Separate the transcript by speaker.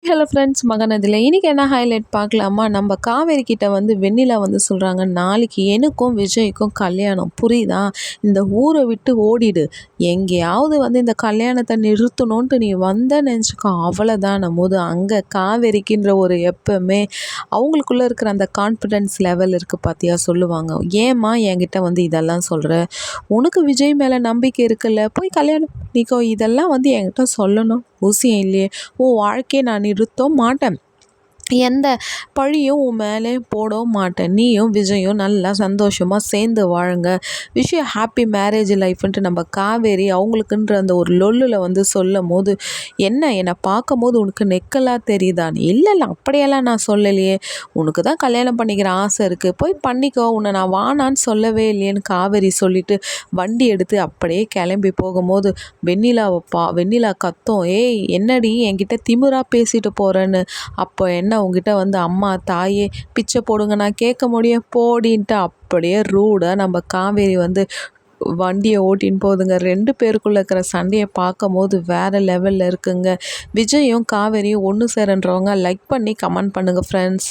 Speaker 1: Hello friends, மகனதில இன்னைக்கு என்ன highlight பார்க்கலாமா? நம்ம காவேரி கிட்ட வந்து வெண்ணிலா வந்து சொல்கிறாங்க, நாளைக்கு எனக்கும் விஜய்க்கும் கல்யாணம், புரியுதா? இந்த ஊரை விட்டு ஓடிடு. எங்கேயாவது வந்து இந்த கல்யாணத்தை நிறுத்தணுன்ட்டு நீ வந்த நினச்சிக்கோ, அவ்வளோதான் போது அங்கே காவேரிக்குன்ற ஒரு எப்பவுமே அவங்களுக்குள்ளே இருக்கிற அந்த கான்ஃபிடென்ஸ் லெவல் இருக்குது பார்த்தியா, சொல்லுவாங்க. ஏம்மா என்கிட்ட வந்து இதெல்லாம் சொல்கிற? உனக்கு விஜய் மேலே நம்பிக்கை இருக்குல்ல, போய் கல்யாணம் பண்ணிக்கோ. இதெல்லாம் வந்து என்கிட்ட சொல்லணும் அவசியம் இல்லையே. உன் வாழ்க்கையை நான் நிறுத்தவும் மாட்டேன். எந்த பழியும் உன் மேலே போடவும் மாட்டேன். நீயும் விஜயும் நல்லா சந்தோஷமாக சேர்ந்து வாழுங்க. விஷயம் ஹாப்பி மேரேஜ் லைஃப்ன்ட்டு நம்ம காவேரி அவங்களுக்குன்ற அந்த ஒரு லொல்லில் வந்து சொல்லும் போது, என்னை பார்க்கும்போது உனக்கு நெக்கலாக தெரியுதா? இல்லை இல்லை, அப்படியெல்லாம் நான் சொல்லலையே. உனக்கு தான் கல்யாணம் பண்ணிக்கிற ஆசை இருக்குது, போய் பண்ணிக்கோ. உன்னை நான் வானான்னு சொல்லவே இல்லையேன்னு காவேரி சொல்லிட்டு வண்டி எடுத்து அப்படியே கிளம்பி போகும்போது வெண்ணிலா கத்தும், ஏய் என்னடி என்கிட்ட திமிரா பேசிட்டு போகிறேன்னு. அப்போ என்ன உங்ககிட்ட வந்து அம்மா தாயே பிச்சை போடுங்க நான் கேட்க முடியும், போடின்ட்டு அப்படியே ரூடாக நம்ம காவேரி வந்து வண்டியை ஓட்டின்னு போகுதுங்க. 2 பேருக்குள்ளே இருக்கிற சண்டையை பார்க்கும் போது வேறு லெவலில் இருக்குங்க. விஜயும் காவேரியும் ஒன்று சேரன்றவங்க லைக் பண்ணி கமெண்ட் பண்ணுங்கள் ஃப்ரெண்ட்ஸ்.